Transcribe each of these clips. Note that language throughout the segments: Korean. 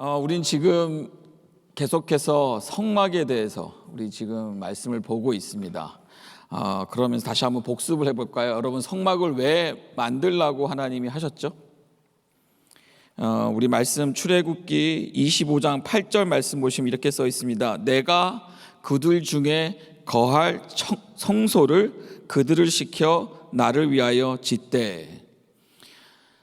우린 지금 계속해서 성막에 대해서 우리 지금 말씀을 보고 있습니다. 그러면서 다시 한번 복습을 해볼까요? 여러분, 성막을 왜 만들라고 하나님이 하셨죠? 우리 말씀 출애굽기 25장 8절 말씀 보시면 이렇게 써 있습니다. 내가 그들 중에 거할 성소를 그들을 시켜 나를 위하여 짓되.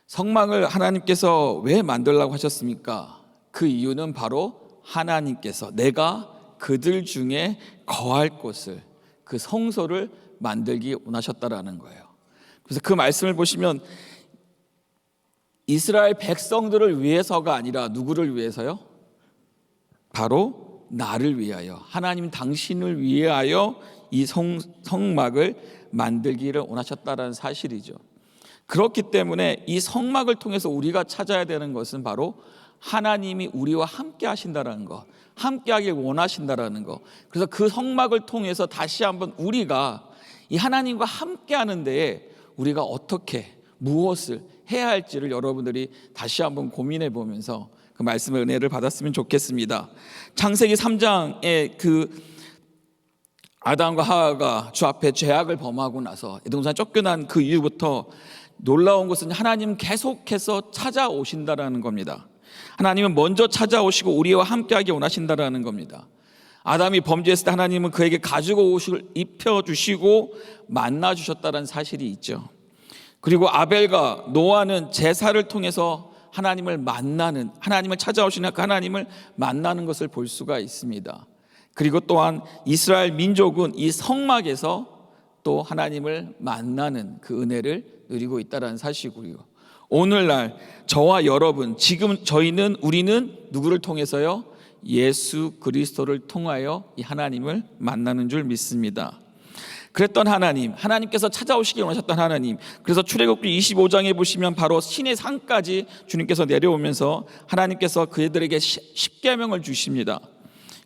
성막을 하나님께서 왜 만들라고 하셨습니까? 그 이유는 바로 하나님께서 내가 그들 중에 거할 곳을, 그 성소를 만들기 원하셨다라는 거예요. 그래서 그 말씀을 보시면 이스라엘 백성들을 위해서가 아니라 누구를 위해서요? 바로 나를 위하여, 하나님 당신을 위하여 이 성막을 만들기를 원하셨다라는 사실이죠. 그렇기 때문에 이 성막을 통해서 우리가 찾아야 되는 것은 바로 하나님이 우리와 함께 하신다는 것, 함께 하길 원하신다는 것. 그래서 그 성막을 통해서 다시 한번 우리가 이 하나님과 함께 하는 데에 우리가 어떻게 무엇을 해야 할지를 여러분들이 다시 한번 고민해 보면서 그 말씀의 은혜를 받았으면 좋겠습니다. 창세기 3장에 그 아담과 하와가 주 앞에 죄악을 범하고 나서 에덴 쫓겨난 그 이후부터 놀라운 것은 하나님 계속해서 찾아오신다라는 겁니다. 하나님은 먼저 찾아오시고 우리와 함께하기 원하신다라는 겁니다. 아담이 범죄했을 때 하나님은 그에게 가지고 옷을 입혀주시고 만나주셨다는 사실이 있죠. 그리고 아벨과 노아는 제사를 통해서 하나님을 만나는, 하나님을 찾아오시는 그 하나님을 만나는 것을 볼 수가 있습니다. 그리고 또한 이스라엘 민족은 이 성막에서 또 하나님을 만나는 그 은혜를 누리고 있다는 사실이고요. 오늘날 저와 여러분, 지금 우리는 누구를 통해서요? 예수 그리스도를 통하여 이 하나님을 만나는 줄 믿습니다. 그랬던 하나님께서 찾아오시기 원하셨던 하나님. 그래서 출애굽기 25장에 보시면 바로 신의 산까지 주님께서 내려오면서 하나님께서 그들에게 십계명을 주십니다.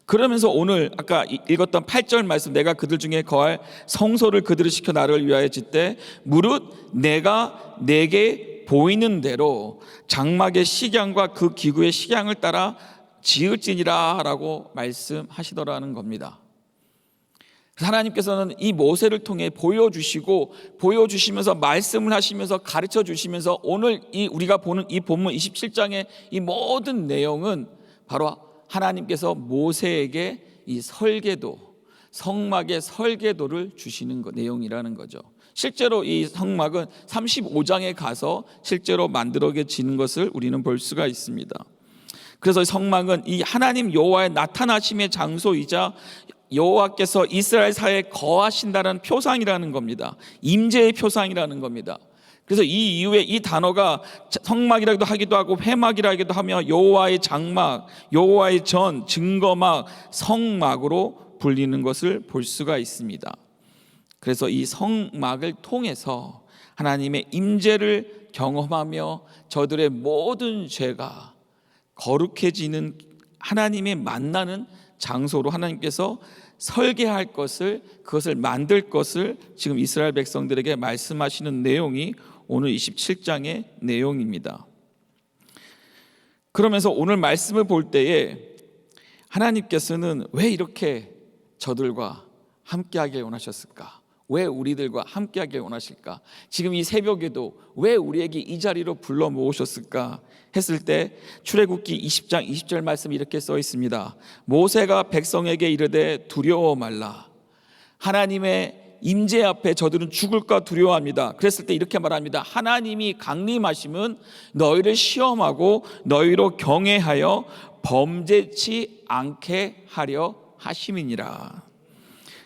그러면서 오늘 아까 읽었던 8절 말씀, 내가 그들 중에 거할 성소를 그들을 시켜 나를 위하여 짓되 무릇 내가 내게 보이는 대로 장막의 식양과 그 기구의 식양을 따라 지을지니라 라고 말씀하시더라는 겁니다. 하나님께서는 이 모세를 통해 보여주시면서 말씀을 하시면서 가르쳐 주시면서 오늘 우리가 보는 이 본문 27장의 이 모든 내용은 바로 하나님께서 모세에게 이 설계도, 성막의 설계도를 주시는 내용이라는 거죠. 실제로 이 성막은 35장에 가서 실제로 만들어지는 것을 우리는 볼 수가 있습니다. 그래서 성막은 이 하나님 여호와의 나타나심의 장소이자 여호와께서 이스라엘 사이에 거하신다는 표상이라는 겁니다. 임재의 표상이라는 겁니다. 그래서 이 이후에 이 단어가 성막이라고도 하기도 하고 회막이라고도 하며 여호와의 장막, 여호와의 전, 증거막, 성막으로 불리는 것을 볼 수가 있습니다. 그래서 이 성막을 통해서 하나님의 임재를 경험하며 저들의 모든 죄가 거룩해지는, 하나님의 만나는 장소로 하나님께서 설계할 것을, 그것을 만들 것을 지금 이스라엘 백성들에게 말씀하시는 내용이 오늘 27장의 내용입니다. 그러면서 오늘 말씀을 볼 때에 하나님께서는 왜 이렇게 저들과 함께하길 원하셨을까? 왜 우리들과 함께하길 원하실까? 지금 이 새벽에도 왜 우리에게 이 자리로 불러 모으셨을까 했을 때 출애굽기 20장 20절 말씀 이렇게 써 있습니다. 모세가 백성에게 이르되 두려워 말라. 하나님의 임재 앞에 저들은 죽을까 두려워합니다. 그랬을 때 이렇게 말합니다. 하나님이 강림하심은 너희를 시험하고 너희로 경외하여 범죄치 않게 하려 하심이니라.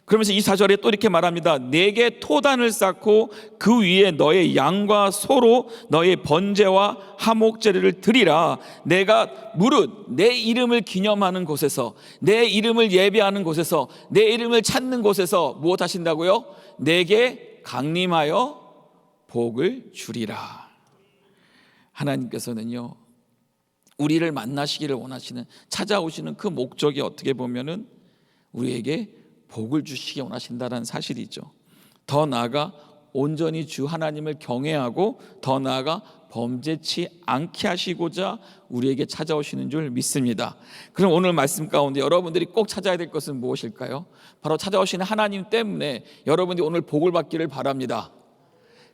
그러면서 이 4절에 또 이렇게 말합니다. 내게 토단을 쌓고 그 위에 너의 양과 소로 너의 번제와 화목제를 드리라. 내가 무릇 내 이름을 기념하는 곳에서, 내 이름을 예배하는 곳에서, 내 이름을 찾는 곳에서 무엇 하신다고요? 내게 강림하여 복을 주리라. 하나님께서는요, 우리를 만나시기를 원하시는, 찾아오시는 그 목적이 어떻게 보면은 우리에게 복을 주시기 원하신다는 사실이죠. 더 나아가 온전히 주 하나님을 경외하고 더 나아가 범죄치 않게 하시고자 우리에게 찾아오시는 줄 믿습니다. 그럼 오늘 말씀 가운데 여러분들이 꼭 찾아야 될 것은 무엇일까요? 바로 찾아오시는 하나님 때문에 여러분들이 오늘 복을 받기를 바랍니다.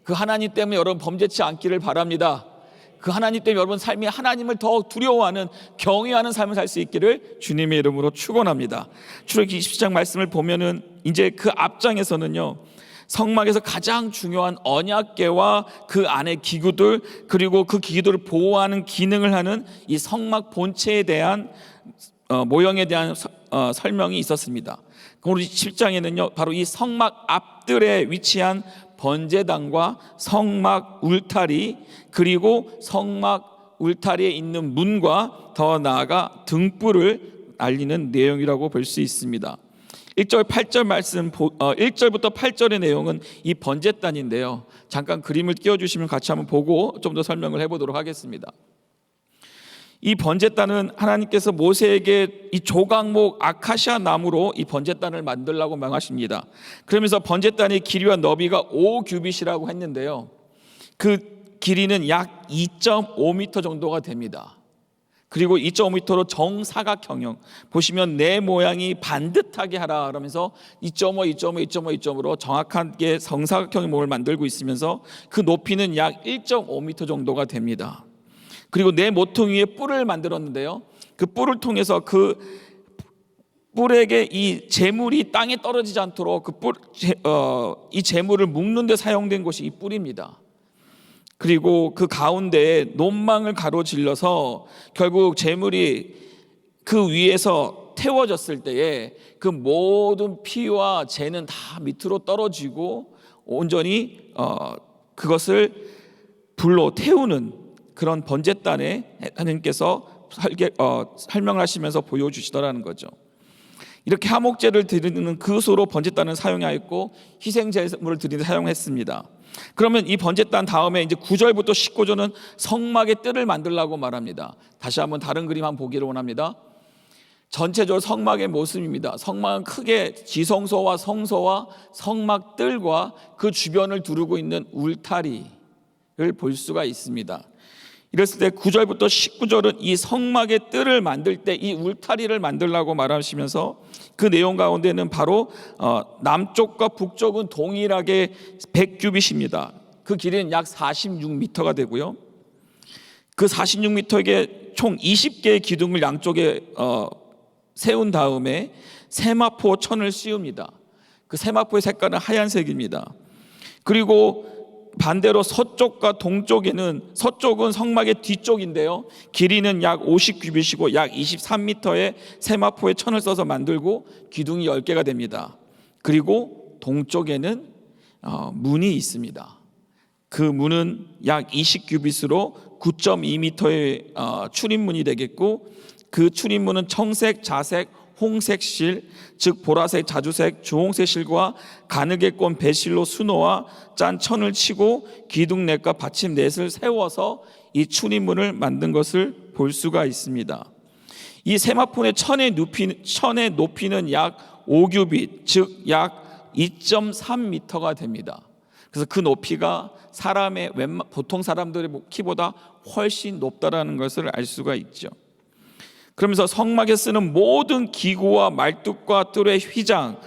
그 하나님 때문에 여러분 범죄치 않기를 바랍니다. 그 하나님 때문에 여러분 삶이 하나님을 더 두려워하는, 경외하는 삶을 살 수 있기를 주님의 이름으로 축원합니다. 출애굽기 20장 말씀을 보면은 이제 그 앞장에서는요, 성막에서 가장 중요한 언약궤와 그 안에 기구들, 그리고 그 기구들을 보호하는 기능을 하는 이 성막 본체에 대한 모형에 대한 설명이 있었습니다. 우리 10장에는요 바로 이 성막 앞뜰에 위치한 번제단과 성막 울타리, 그리고 성막 울타리에 있는 문과 더 나아가 등불을 알리는 내용이라고 볼 수 있습니다. 1절 8절 말씀 1절부터 8절의 내용은 이 번제단인데요. 잠깐 그림을 띄워주시면 같이 한번 보고 좀 더 설명을 해보도록 하겠습니다. 이 번제단은 하나님께서 모세에게 이 조각목 아카시아 나무로 이 번제단을 만들라고 명하십니다. 그러면서 번제단의 길이와 너비가 5규빗이라고 했는데요, 그 길이는 약 2.5m 정도가 됩니다. 그리고 2.5m로 정사각형형, 보시면 내 모양이 반듯하게 하라 그러면서 2.5, 2.5, 2.5, 2.5로 정확하게 정사각형의 몸을 만들고 있으면서 그 높이는 약 1.5m 정도가 됩니다. 그리고 내 모퉁이 위에 뿔을 만들었는데요, 그 뿔을 통해서 그 뿔에게 이 재물이 땅에 떨어지지 않도록 이 재물을 묶는 데 사용된 것이 이 뿔입니다. 그리고 그 가운데에 논망을 가로질러서 결국 재물이 그 위에서 태워졌을 때에 그 모든 피와 재는 다 밑으로 떨어지고 온전히 그것을 불로 태우는 그런 번제단에 하나님께서 설명을 하시면서 보여주시더라는 거죠. 이렇게 화목제를 드리는 그소로 번제단을 사용하였고 희생제물을 드리는 데 사용했습니다. 그러면 이 번제단 다음에 이제 9절부터 19절은 성막의 뜰을 만들라고 말합니다. 다시 한번 다른 그림 한번 보기를 원합니다. 전체적으로 성막의 모습입니다. 성막은 크게 지성소와 성소와 성막 뜰과 그 주변을 두르고 있는 울타리를 볼 수가 있습니다. 이랬을 때 9절부터 19절은 이 성막의 뜰을 만들 때 이 울타리를 만들라고 말하시면서 그 내용 가운데는 바로 남쪽과 북쪽은 동일하게 100규빗입니다. 그 길이는 약 46m가 되고요, 그 46m에게 총 20개의 기둥을 양쪽에 세운 다음에 세마포 천을 씌웁니다. 그 세마포의 색깔은 하얀색입니다. 그리고 반대로 서쪽과 동쪽에는, 서쪽은 성막의 뒤쪽인데요, 길이는 약 50규빗이고 약 23m의 세마포의 천을 써서 만들고 기둥이 10개가 됩니다. 그리고 동쪽에는 문이 있습니다. 그 문은 약 20규빗으로 9.2m의 출입문이 되겠고, 그 출입문은 청색, 자색, 홍색 실, 즉 보라색, 자주색, 주홍색 실과 가느게 꼰 배실로 수놓아 짠 천을 치고 기둥 넷과 받침 넷을 세워서 이 출입문을 만든 것을 볼 수가 있습니다. 이 세마포의 천의 높이는 약 5규빗, 즉 약 2.3m가 됩니다. 그래서 그 높이가 보통 사람들의 키보다 훨씬 높다라는 것을 알 수가 있죠. 그러면서 성막에 쓰는 모든 기구와 말뚝과 뜰의 휘장,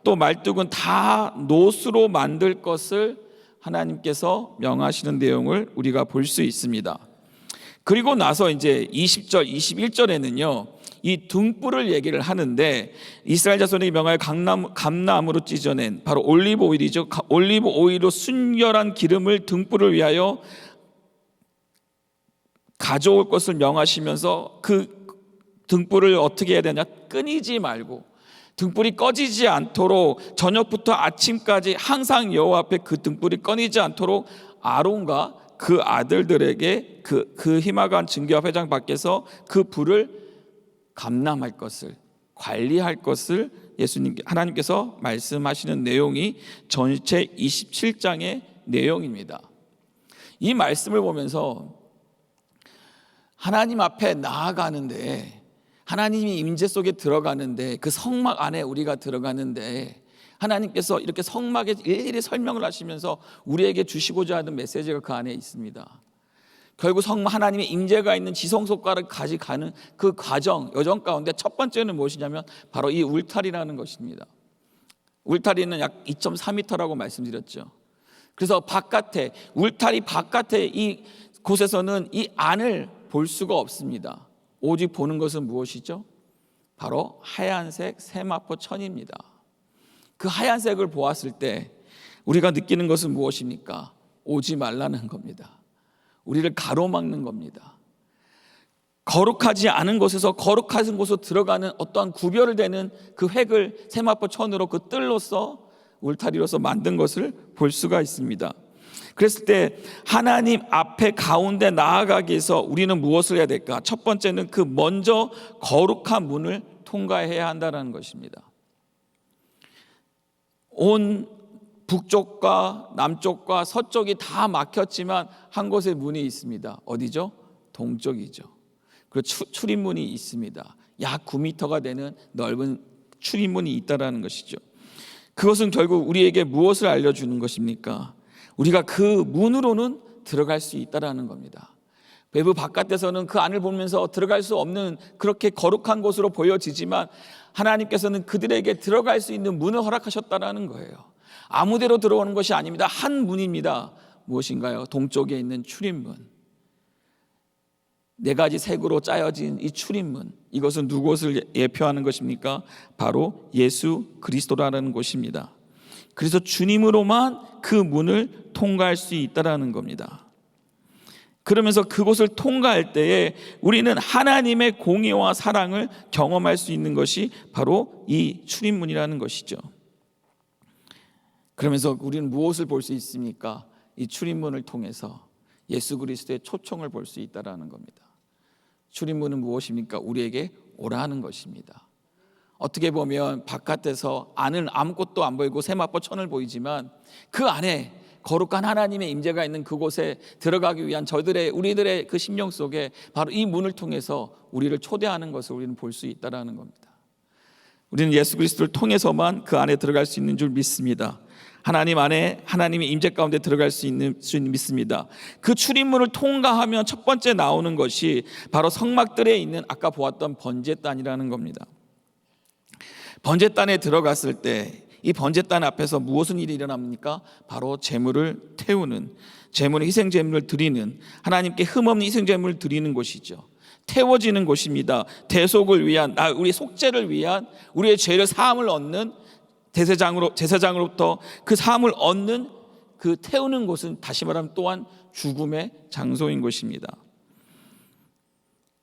또 말뚝은 다 노수로 만들 것을 하나님께서 명하시는 내용을 우리가 볼 수 있습니다. 그리고 나서 이제 20절, 21절에는요 이 등불을 얘기를 하는데, 이스라엘 자손에게 명하여 감나무로 찢어낸 바로 올리브 오일이죠. 올리브 오일로 순결한 기름을 등불을 위하여 가져올 것을 명하시면서 그 등불을 어떻게 해야 되냐, 끊이지 말고 등불이 꺼지지 않도록 저녁부터 아침까지 항상 여호와 앞에 그 등불이 꺼지지 않도록 아론과 그 아들들에게 그 희마간 증거와 회장 밖에서 그 불을 감람할 것을, 관리할 것을 하나님께서 말씀하시는 내용이 전체 27장의 내용입니다. 이 말씀을 보면서 하나님 앞에 나아가는데, 하나님이 임재 속에 들어가는데, 그 성막 안에 우리가 들어가는데 하나님께서 이렇게 성막에 일일이 설명을 하시면서 우리에게 주시고자 하는 메시지가 그 안에 있습니다. 결국 하나님의 임재가 있는 지성소까지 가는 그 과정, 여정 가운데 첫 번째는 무엇이냐면 바로 이 울타리라는 것입니다. 울타리는 약 2.4m라고 말씀드렸죠. 그래서 바깥에, 울타리 바깥에 이 곳에서는 이 안을 볼 수가 없습니다. 오직 보는 것은 무엇이죠? 바로 하얀색 세마포 천입니다. 그 하얀색을 보았을 때 우리가 느끼는 것은 무엇입니까? 오지 말라는 겁니다. 우리를 가로막는 겁니다. 거룩하지 않은 곳에서 거룩한 곳으로 들어가는 어떠한 구별을 되는 그 획을 세마포 천으로 그 뜰로서 울타리로서 만든 것을 볼 수가 있습니다. 그랬을 때 하나님 앞에 가운데 나아가기 위해서 우리는 무엇을 해야 될까? 첫 번째는 그 먼저 거룩한 문을 통과해야 한다는 것입니다. 온 북쪽과 남쪽과 서쪽이 다 막혔지만 한 곳에 문이 있습니다. 어디죠? 동쪽이죠. 그 출입문이 있습니다. 약 9m가 되는 넓은 출입문이 있다라는 것이죠. 그것은 결국 우리에게 무엇을 알려주는 것입니까? 우리가 그 문으로는 들어갈 수 있다라는 겁니다. 외부 바깥에서는 그 안을 보면서 들어갈 수 없는 그렇게 거룩한 곳으로 보여지지만 하나님께서는 그들에게 들어갈 수 있는 문을 허락하셨다라는 거예요. 아무데로 들어오는 것이 아닙니다. 한 문입니다. 무엇인가요? 동쪽에 있는 출입문. 4가지 색으로 짜여진 이 출입문, 이것은 누구를 예표하는 것입니까? 바로 예수 그리스도라는 것입니다. 그래서 주님으로만 그 문을 통과할 수 있다는 겁니다. 그러면서 그곳을 통과할 때에 우리는 하나님의 공의와 사랑을 경험할 수 있는 것이 바로 이 출입문이라는 것이죠. 그러면서 우리는 무엇을 볼 수 있습니까? 이 출입문을 통해서 예수 그리스도의 초청을 볼 수 있다는 겁니다. 출입문은 무엇입니까? 우리에게 오라는 것입니다. 어떻게 보면 바깥에서 안은 아무것도 안 보이고 세마포 천을 보이지만 그 안에 거룩한 하나님의 임재가 있는 그곳에 들어가기 위한 우리들의 그 심령 속에 바로 이 문을 통해서 우리를 초대하는 것을 우리는 볼 수 있다는 겁니다. 우리는 예수 그리스도를 통해서만 그 안에 들어갈 수 있는 줄 믿습니다. 하나님 안에 하나님의 임재 가운데 들어갈 수 있는 줄 믿습니다. 그 출입문을 통과하면 첫 번째 나오는 것이 바로 성막들에 있는 아까 보았던 번제단이라는 겁니다. 번제단에 들어갔을 때 이 번제단 앞에서 무슨 일이 일어납니까? 바로 제물을 태우는, 제물의 희생제물을 드리는, 하나님께 흠없는 희생제물을 드리는 곳이죠. 태워지는 곳입니다. 대속을 위한, 우리 속죄를 위한, 우리의 죄를 사함을 얻는 제사장으로부터 그 사함을 얻는 그 태우는 곳은 다시 말하면 또한 죽음의 장소인 것입니다.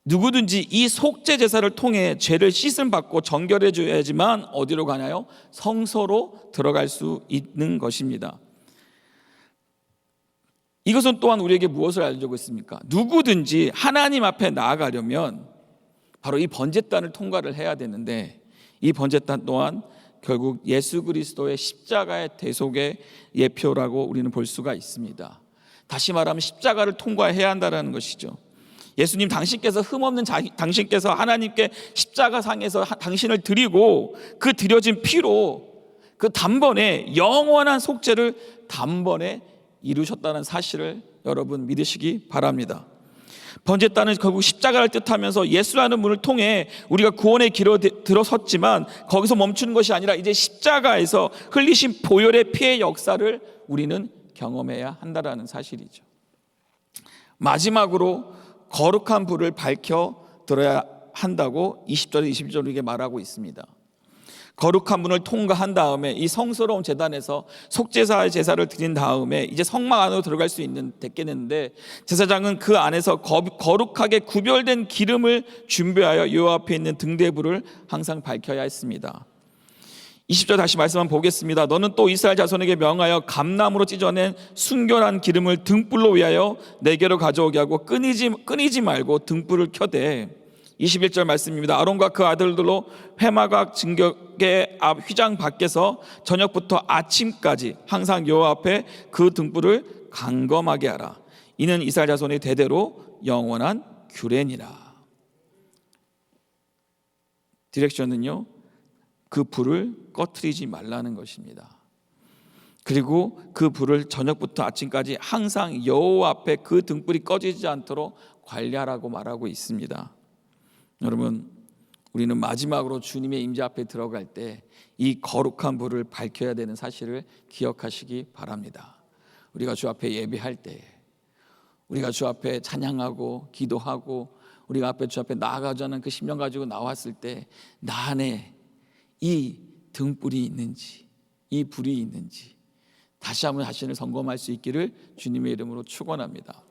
누구든지 이 속죄 제사를 통해 죄를 씻음 받고 정결해 줘야지만 어디로 가나요? 성소로 들어갈 수 있는 것입니다. 이것은 또한 우리에게 무엇을 알려주고 있습니까? 누구든지 하나님 앞에 나아가려면 바로 이 번제단을 통과를 해야 되는데, 이 번제단 또한 결국 예수 그리스도의 십자가의 대속의 예표라고 우리는 볼 수가 있습니다. 다시 말하면 십자가를 통과해야 한다는 것이죠. 예수님 당신께서 흠없는 당신께서 하나님께 십자가상에서 당신을 드리고 그 드려진 피로 그 단번에 영원한 속죄를 단번에 이루셨다는 사실을 여러분 믿으시기 바랍니다. 번제단은 결국 십자가를 뜻하면서 예수라는 문을 통해 우리가 구원의 길로 들어섰지만 거기서 멈추는 것이 아니라 이제 십자가에서 흘리신 보혈의 피의 역사를 우리는 경험해야 한다는 사실이죠. 마지막으로 거룩한 불을 밝혀 들어야 한다고 20절 21절로 이게 말하고 있습니다. 거룩한 문을 통과한 다음에 이 성스러운 제단에서 속죄사의 제사를 드린 다음에 이제 성막 안으로 들어갈 수 됐겠는데, 제사장은 그 안에서 거룩하게 구별된 기름을 준비하여 요 앞에 있는 등대불을 항상 밝혀야 했습니다. 20절 다시 말씀 한번 보겠습니다. 너는 또 이스라엘 자손에게 명하여 감나무로 찢어낸 순결한 기름을 등불로 위하여 내게로 가져오게 하고 끊이지 말고 등불을 켜대. 21절 말씀입니다. 아론과 그 아들들로 회막악 진격의 앞 휘장 밖에서 저녁부터 아침까지 항상 여호와 앞에 그 등불을 강검하게 하라. 이는 이스라엘 자손의 대대로 영원한 규례니라. 디렉션은요, 그 불을 꺼트리지 말라는 것입니다. 그리고 그 불을 저녁부터 아침까지 항상 여호와 앞에 그 등불이 꺼지지 않도록 관리하라고 말하고 있습니다. 여러분, 우리는 마지막으로 주님의 임재 앞에 들어갈 때 이 거룩한 불을 밝혀야 되는 사실을 기억하시기 바랍니다. 우리가 주 앞에 예배할 때, 우리가 주 앞에 찬양하고 기도하고 우리가 앞에 주 앞에 나아가자는 그 심령 가지고 나왔을 때 나 안에 이 등불이 있는지, 이 불이 있는지 다시 한번 자신을 점검할 수 있기를 주님의 이름으로 축원합니다.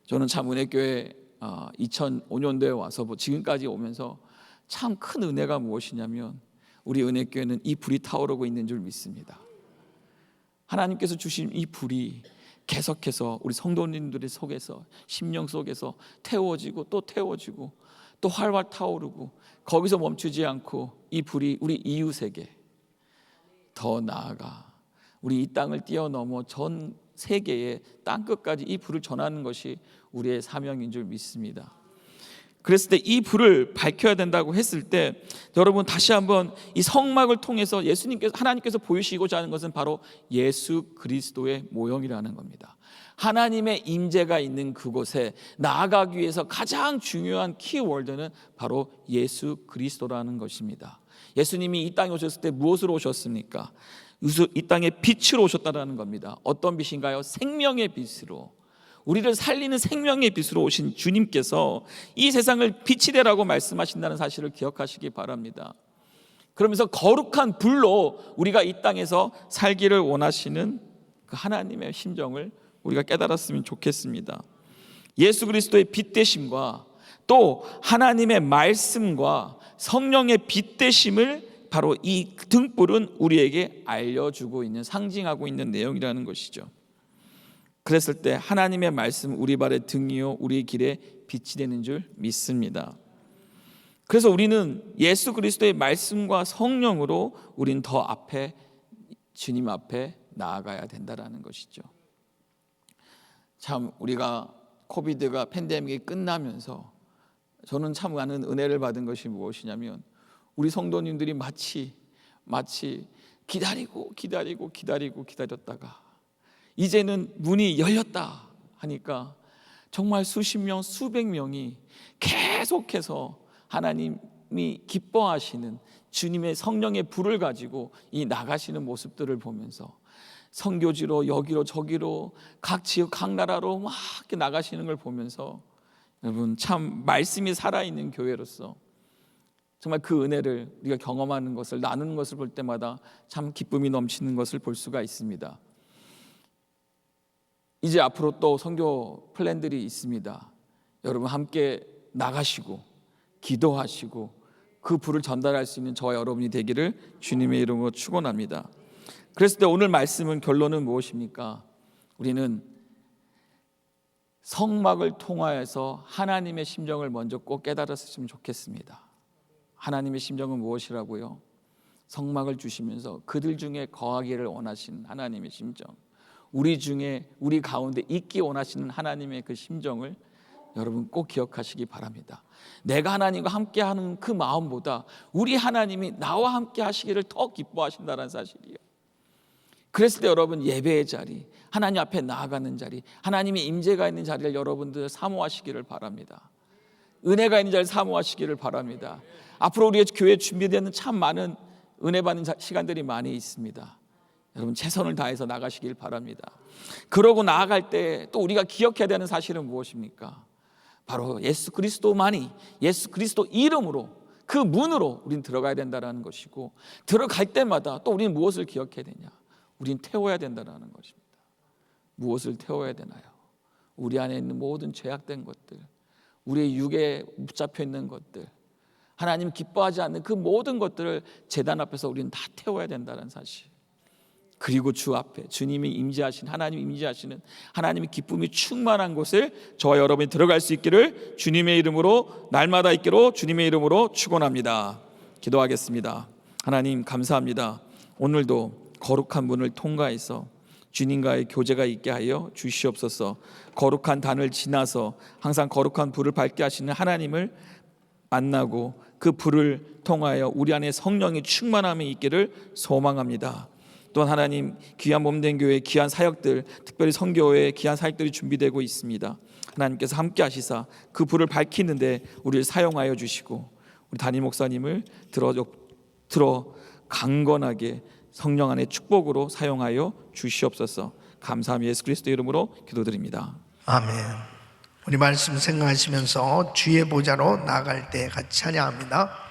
저는 참 은혜교회 2005년도에 와서 지금까지 오면서 참 큰 은혜가 무엇이냐면 우리 은혜교회는 이 불이 타오르고 있는 줄 믿습니다. 하나님께서 주신 이 불이 계속해서 우리 성도님들의 속에서, 심령 속에서 태워지고 또 태워지고 또 활활 타오르고 거기서 멈추지 않고 이 불이 우리 이웃에게, 더 나아가 우리 이 땅을 뛰어넘어 전 세계의 땅끝까지 이 불을 전하는 것이 우리의 사명인 줄 믿습니다. 그랬을 때 이 불을 밝혀야 된다고 했을 때 여러분 다시 한번 이 성막을 통해서 하나님께서 보이시고자 하는 것은 바로 예수 그리스도의 모형이라는 겁니다. 하나님의 임재가 있는 그곳에 나아가기 위해서 가장 중요한 키워드는 바로 예수 그리스도라는 것입니다. 예수님이 이 땅에 오셨을 때 무엇으로 오셨습니까? 이 땅에 빛으로 오셨다는 겁니다. 어떤 빛인가요? 생명의 빛으로, 우리를 살리는 생명의 빛으로 오신 주님께서 이 세상을 빛이 되라고 말씀하신다는 사실을 기억하시기 바랍니다. 그러면서 거룩한 불로 우리가 이 땅에서 살기를 원하시는 그 하나님의 심정을 우리가 깨달았으면 좋겠습니다. 예수 그리스도의 빛 되심과 또 하나님의 말씀과 성령의 빛 되심을 바로 이 등불은 우리에게 알려주고 있는, 상징하고 있는 내용이라는 것이죠. 그랬을 때 하나님의 말씀 우리 발의 등이요 우리 길에 빛이 되는 줄 믿습니다. 그래서 우리는 예수 그리스도의 말씀과 성령으로 우리는 더 앞에, 주님 앞에 나아가야 된다는 것이죠. 참 우리가 코비드가 팬데믹이 끝나면서 저는 참 많은 은혜를 받은 것이 무엇이냐면 우리 성도님들이 마치 기다렸다가 이제는 문이 열렸다 하니까 정말 수십 명, 수백 명이 계속해서 하나님이 기뻐하시는 주님의 성령의 불을 가지고 이 나가시는 모습들을 보면서 선교지로 여기로 저기로 각 지역 각 나라로 막 이렇게 나가시는 걸 보면서 여러분 참 말씀이 살아있는 교회로서 정말 그 은혜를 우리가 경험하는 것을, 나누는 것을 볼 때마다 참 기쁨이 넘치는 것을 볼 수가 있습니다. 이제 앞으로 또 선교 플랜들이 있습니다. 여러분 함께 나가시고 기도하시고 그 불을 전달할 수 있는 저와 여러분이 되기를 주님의 이름으로 축원합니다. 그랬을 때 오늘 말씀은 결론은 무엇입니까? 우리는 성막을 통하여서 하나님의 심정을 먼저 꼭 깨달았으면 좋겠습니다. 하나님의 심정은 무엇이라고요? 성막을 주시면서 그들 중에 거하기를 원하시는 하나님의 심정, 우리 중에, 우리 가운데 있기 원하시는 하나님의 그 심정을 여러분 꼭 기억하시기 바랍니다. 내가 하나님과 함께하는 그 마음보다 우리 하나님이 나와 함께 하시기를 더 기뻐하신다는 사실이에요. 그랬을 때 여러분 예배의 자리, 하나님 앞에 나아가는 자리, 하나님의 임재가 있는 자리를 여러분들 사모하시기를 바랍니다. 은혜가 있는 자리를 사모하시기를 바랍니다. 앞으로 우리 교회에 준비되는 참 많은 은혜 받는 시간들이 많이 있습니다. 여러분 최선을 다해서 나가시길 바랍니다. 그러고 나아갈 때 또 우리가 기억해야 되는 사실은 무엇입니까? 바로 예수 그리스도만이, 예수 그리스도 이름으로 그 문으로 우리는 들어가야 된다는 것이고, 들어갈 때마다 또 우리는 무엇을 기억해야 되냐? 우리는 태워야 된다는 것입니다. 무엇을 태워야 되나요? 우리 안에 있는 모든 죄악된 것들, 우리의 육에 붙잡혀 있는 것들, 하나님 기뻐하지 않는 그 모든 것들을 제단 앞에서 우리는 다 태워야 된다는 사실. 그리고 주 앞에 주님이 임재하신, 하나님이 임재하시는 하나님의 기쁨이 충만한 곳을 저와 여러분이 들어갈 수 있기를 주님의 이름으로, 날마다 있기로 주님의 이름으로 축원합니다. 기도하겠습니다. 하나님 감사합니다. 오늘도 거룩한 문을 통과해서 주님과의 교제가 있게 하여 주시옵소서. 거룩한 단을 지나서 항상 거룩한 불을 밝게 하시는 하나님을 만나고 그 불을 통하여 우리 안에 성령의 충만함이 있기를 소망합니다. 또한 하나님, 귀한 몸된 교회, 귀한 사역들, 특별히 선교회 귀한 사역들이 준비되고 있습니다. 하나님께서 함께 하시사 그 불을 밝히는데 우리를 사용하여 주시고, 우리 담임 목사님을 들어 강건하게 성령 안의 축복으로 사용하여 주시옵소서. 감사함이 예수 그리스도의 이름으로 기도드립니다. 아멘. 우리 말씀 생각하시면서 주의 보좌로 나아갈 때 같이 찬양합니다.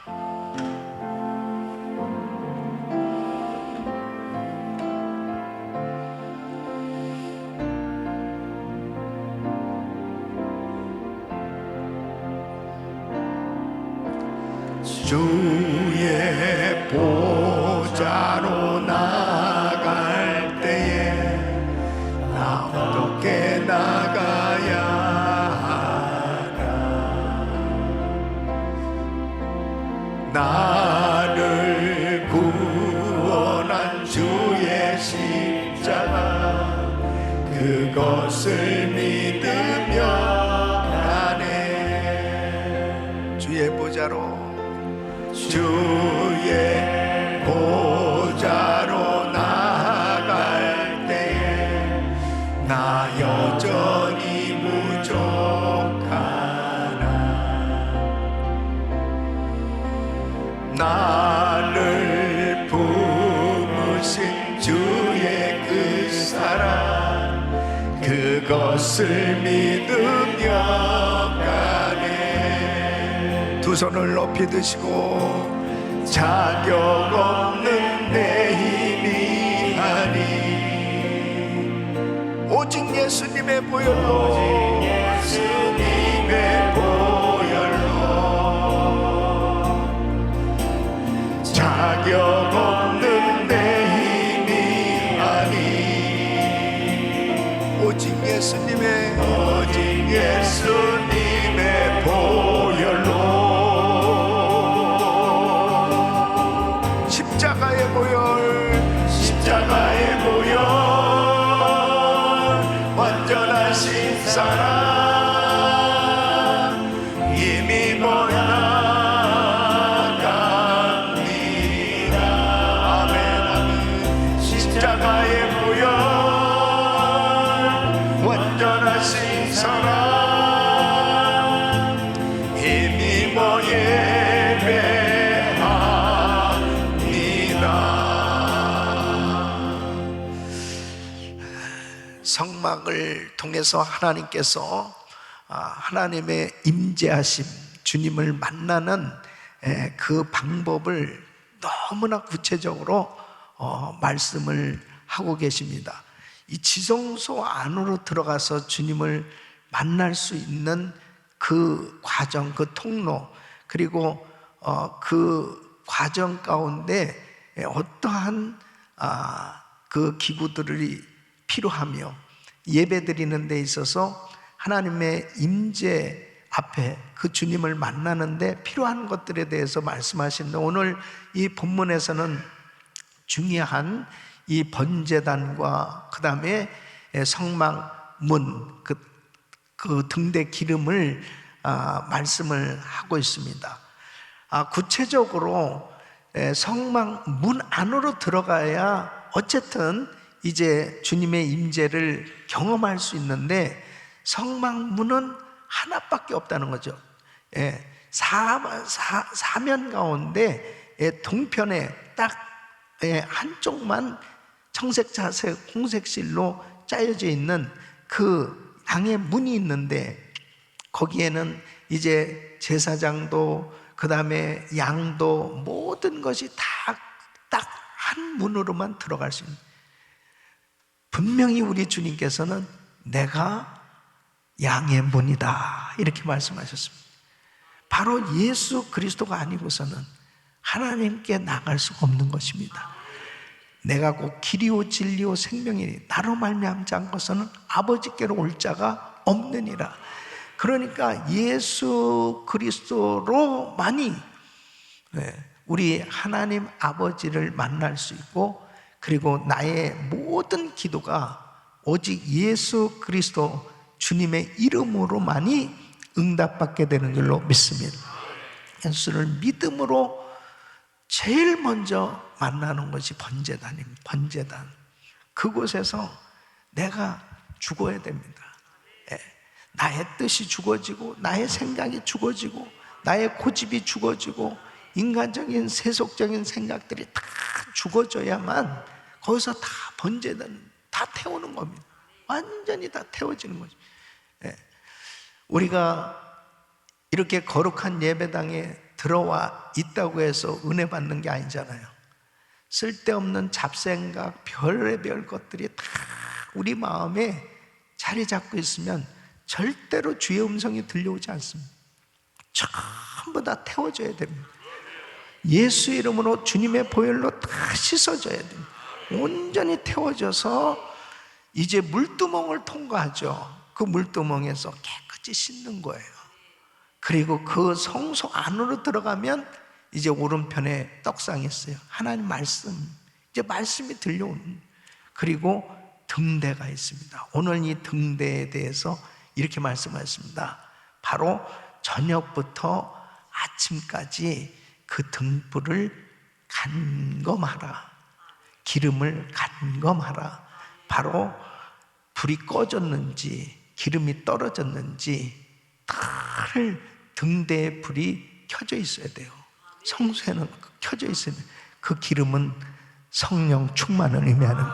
주의 보좌로 나아갈 때에 나 어떻게 나가야 하나. 나를 구원한 주의 십자가 그것을 믿으며 가네. 주의 보좌로 나아갈 때에 나 여전히 부족하나. 나를 품으신 주의 그 사랑 그것을 믿으며 가네. 두 손을 높이 드시고 자격 없는 내 힘이 아니 오직 예수님의 보혈로, 오직 예수님의 보혈로 자격 없는 내 힘이 아니 오직 예수님의 보혈로 십자가의 보혈 완전하신 사랑 이미 나갑니다. 아멘 아멘. 십자가의 보혈 완전하신 사랑 이미 성막을 통해서 하나님께서 하나님의 임재하심, 주님을 만나는 그 방법을 너무나 구체적으로 말씀을 하고 계십니다. 이 지성소 안으로 들어가서 주님을 만날 수 있는 그 과정, 그 통로, 그리고 그 과정 가운데 어떠한 그 기구들이 필요하며 예배드리는 데 있어서 하나님의 임재 앞에 그 주님을 만나는 데 필요한 것들에 대해서 말씀하시는데, 오늘 이 본문에서는 중요한 이 번제단과 그 다음에 성막문 그 등대 기름을 말씀을 하고 있습니다. 구체적으로 성막문 안으로 들어가야 어쨌든 이제 주님의 임재를 경험할 수 있는데, 성막문은 하나밖에 없다는 거죠. 사면 가운데 동편에 딱 한쪽만 청색자색 홍색실로 짜여져 있는 그 양의 문이 있는데, 거기에는 이제 제사장도 그 다음에 양도 모든 것이 다 딱 한 문으로만 들어갈 수 있는, 분명히 우리 주님께서는 내가 양의 문이다 이렇게 말씀하셨습니다. 바로 예수 그리스도가 아니고서는 하나님께 나갈 수가 없는 것입니다. 내가 곧 길이요 진리요 생명이니 나로 말미암지 않고서는 아버지께로 올 자가 없느니라. 그러니까 예수 그리스도로만이 우리 하나님 아버지를 만날 수 있고, 그리고 나의 모든 기도가 오직 예수 그리스도 주님의 이름으로만이 응답받게 되는 줄로 믿습니다. 예수를 믿음으로 제일 먼저 만나는 것이 번제단입니다. 번제단. 그곳에서 내가 죽어야 됩니다. 예. 나의 뜻이 죽어지고, 나의 생각이 죽어지고, 나의 고집이 죽어지고, 인간적인 세속적인 생각들이 다 죽어져야만 거기서 다 번제단 다 태우는 겁니다. 완전히 다 태워지는 거죠. 예. 우리가 이렇게 거룩한 예배당에 들어와 있다고 해서 은혜 받는 게 아니잖아요. 쓸데없는 잡생각, 별의별 것들이 다 우리 마음에 자리 잡고 있으면 절대로 주의 음성이 들려오지 않습니다. 전부 다 태워져야 됩니다. 예수 이름으로 주님의 보혈로 다 씻어져야 됩니다. 온전히 태워져서 이제 물두멍을 통과하죠. 그 물두멍에서 깨끗이 씻는 거예요. 그리고 그 성소 안으로 들어가면 이제 오른편에 떡상이 있어요. 하나님 말씀, 이제 말씀이 들려오는. 그리고 등대가 있습니다. 오늘 이 등대에 대해서 이렇게 말씀하셨습니다. 바로 저녁부터 아침까지 그 등불을 간검하라. 기름을 간검하라. 바로 불이 꺼졌는지 기름이 떨어졌는지 늘 등대에 불이 켜져 있어야 돼요. 성소에는 켜져 있어야 돼요. 그 기름은 성령 충만을 의미하는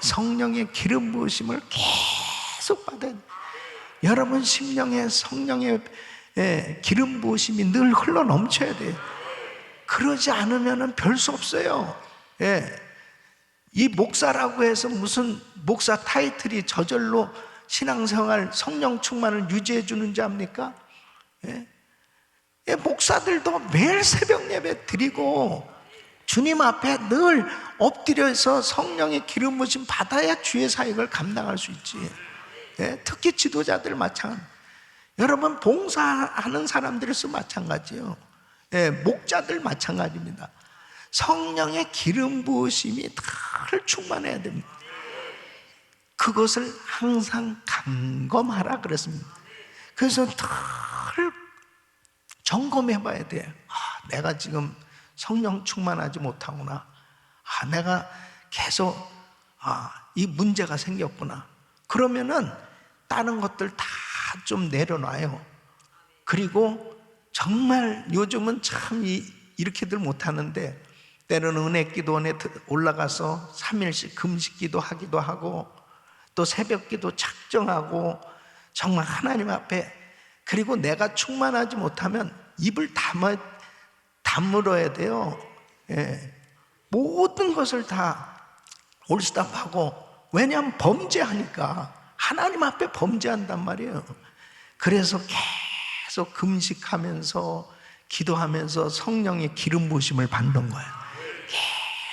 성령의 기름 부으심을 계속 받아야 돼요. 여러분 심령에 성령의 기름 부으심이 늘 흘러 넘쳐야 돼요. 그러지 않으면 별 수 없어요. 이 목사라고 해서 무슨 목사 타이틀이 저절로 신앙생활 성령 충만을 유지해 주는지 압니까? 목사들도 매일 새벽 예배 드리고 주님 앞에 늘 엎드려서 성령의 기름 부으심 받아야 주의 사역을 감당할 수 있지. 특히 지도자들 마찬가지. 여러분 봉사하는 사람들에서 마찬가지예요. 목자들 마찬가지입니다. 성령의 기름 부으심이 늘 충만해야 됩니다. 그것을 항상 간검하라 그랬습니다. 그래서 늘 점검해 봐야 돼요. 내가 지금 성령 충만하지 못하구나. 내가 계속 이 문제가 생겼구나. 그러면은 다른 것들 다 좀 내려놔요. 그리고 정말 요즘은 참 이렇게들 못하는데 때로는 은혜 기도원에 올라가서 3일씩 금식 기도하기도 하고 또 새벽 기도 작정하고 정말 하나님 앞에, 그리고 내가 충만하지 못하면 입을 다물어야 돼요. 모든 것을 다 올스탑하고, 왜냐하면 범죄하니까 하나님 앞에 범죄한단 말이에요. 그래서 계속 금식하면서 기도하면서 성령의 기름 부으심을 받는 거예요.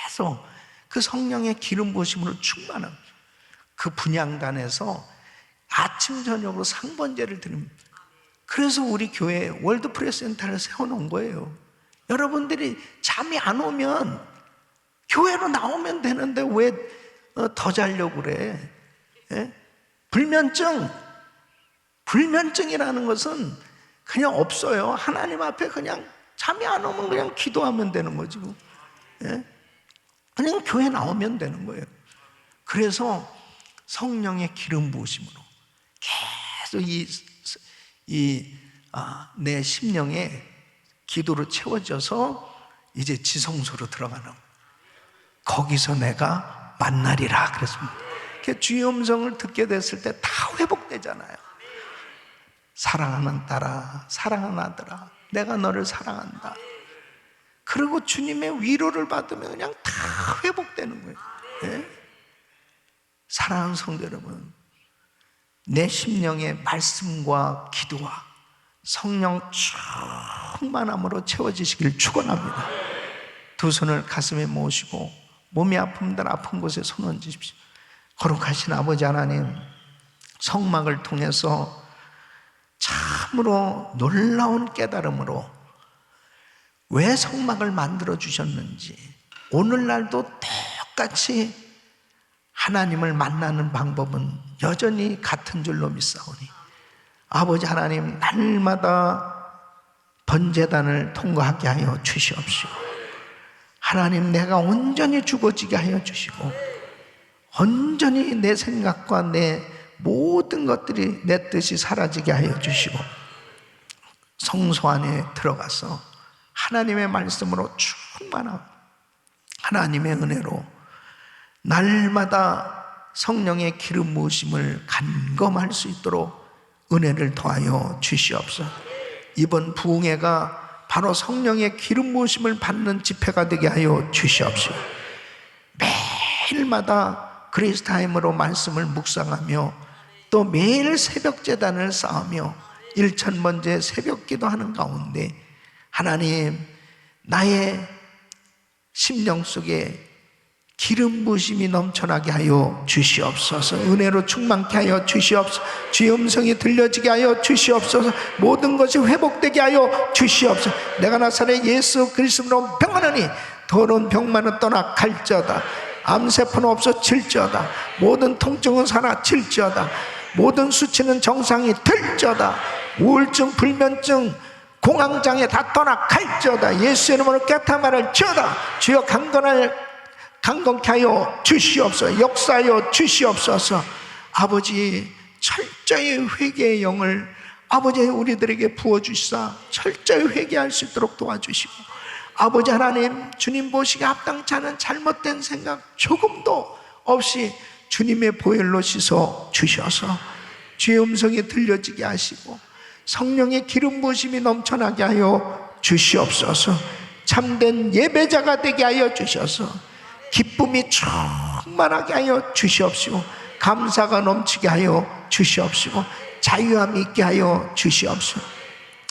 계속 그 성령의 기름 부으심으로 충만한 그 분향단에서 아침 저녁으로 상번제를 드립니다. 그래서 우리 교회에 월드 프레스 센터를 세워놓은 거예요. 여러분들이 잠이 안 오면 교회로 나오면 되는데 왜 더 자려고 그래? 불면증이라는 것은 그냥 없어요. 하나님 앞에 그냥 잠이 안 오면 그냥 기도하면 되는 거지. 그냥 교회 나오면 되는 거예요. 그래서 성령의 기름 부으심으로 계속 내 심령에 기도로 채워져서 이제 지성소로 들어가는 거예요. 거기서 내가 만나리라 그랬습니다. 주의 음성을 듣게 됐을 때 다 회복되잖아요. 사랑하는 딸아, 사랑하는 아들아, 내가 너를 사랑한다. 그리고 주님의 위로를 받으면 그냥 다 회복되는 거예요. 사랑하는 성도 여러분, 내 심령의 말씀과 기도와 성령 충만함으로 채워지시길 축원합니다. 두 손을 가슴에 모으시고 몸이 아픔들 아픈 곳에 손 얹으십시오. 거룩하신 아버지 하나님, 성막을 통해서 참으로 놀라운 깨달음으로 왜 성막을 만들어 주셨는지, 오늘날도 똑같이 하나님을 만나는 방법은 여전히 같은 줄로 믿사오니 아버지 하나님, 날마다 번제단을 통과하게 하여 주시옵시고, 하나님 내가 온전히 죽어지게 하여 주시고, 온전히 내 생각과 내 모든 것들이 내 뜻이 사라지게 하여 주시고, 성소 안에 들어가서 하나님의 말씀으로 충만한 하나님의 은혜로 날마다 성령의 기름 부으심을 간검할 수 있도록 은혜를 더하여 주시옵소서. 이번 부흥회가 바로 성령의 기름 부으심을 받는 집회가 되게 하여 주시옵소서. 매일마다 그리스타임으로 말씀을 묵상하며 또 매일 새벽 제단을 쌓으며 일천번제 새벽 기도하는 가운데 하나님, 나의 심령 속에 기름 부으심이 넘쳐나게 하여 주시옵소서. 은혜로 충만케 하여 주시옵소서. 주의 음성이 들려지게 하여 주시옵소서. 모든 것이 회복되게 하여 주시옵소서. 내가 나사렛 예수 그리스도로 병하노니 더러운 병만은 떠나 갈지어다. 암세포는 없어질지어다. 모든 통증은 사라질지어다. 모든 수치는 정상이 될지어다. 우울증, 불면증, 공황장애 다 떠나 갈지어다. 예수의 이름으로 깨끗함을 지어다. 주여 강건케 하여 주시옵소서. 역사하여 주시옵소서. 아버지, 철저히 회개의 영을 아버지 우리들에게 부어주시사 철저히 회개할 수 있도록 도와주시고, 아버지 하나님, 주님 보시기에 합당치 않은 잘못된 생각 조금도 없이 주님의 보혈로 씻어 주셔서 주의 음성이 들려지게 하시고 성령의 기름 부으심이 넘쳐나게 하여 주시옵소서. 참된 예배자가 되게 하여 주셔서 기쁨이 충만하게 하여 주시옵시고, 감사가 넘치게 하여 주시옵시고, 자유함이 있게 하여 주시옵시고,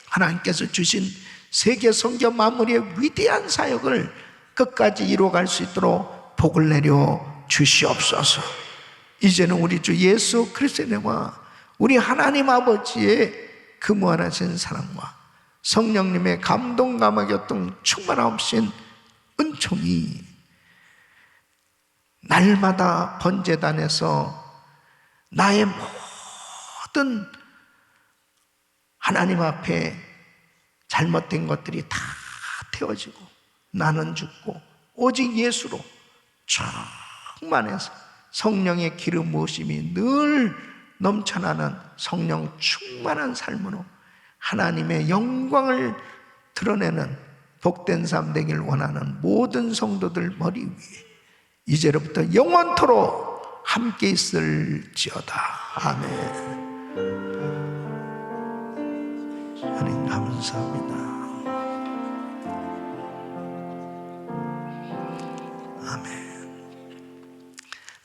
하나님께서 주신 세계 선교 마무리의 위대한 사역을 끝까지 이루어갈 수 있도록 복을 내려 주시옵소서. 이제는 우리 주 예수 그리스도의 은혜와 우리 하나님 아버지의 그 무한하신 사랑과 성령님의 감동 감화 교통 충만하신 은총이 날마다 번제단에서 나의 모든 하나님 앞에 잘못된 것들이 다 태워지고 나는 죽고 오직 예수로 충만해서 성령의 기름 부으심이 늘 넘쳐나는 성령 충만한 삶으로 하나님의 영광을 드러내는 복된 삶 되길 원하는 모든 성도들 머리 위에 이제로부터 영원토록 함께 있을지어다. 아멘. 하나님 감사합니다. 아멘.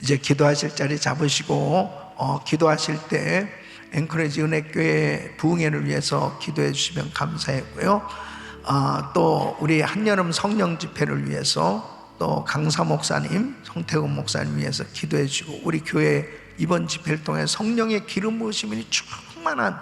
이제 기도하실 자리 잡으시고 기도하실 때 앵커레지 은혜교회 부흥회를 위해서 기도해 주시면 감사하고요. 또 우리 한여름 성령 집회를 위해서 또 강사 목사님, 송태근 목사님 위해서 기도해 주시고, 우리 교회 이번 집회를 통해 성령의 기름 부으심이 충만한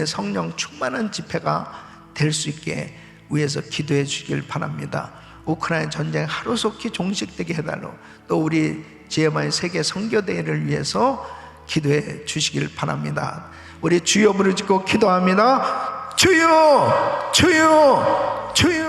성령 충만한 집회가 될 수 있게 위해서 기도해 주시길 바랍니다. 우크라이나 전쟁 하루속히 종식되게 해달라고, 또 우리 GMI 세계 선교대회를 위해서 기도해 주시길 바랍니다. 우리 주여 부르짖고 기도합니다. 주여, 주여, 주여.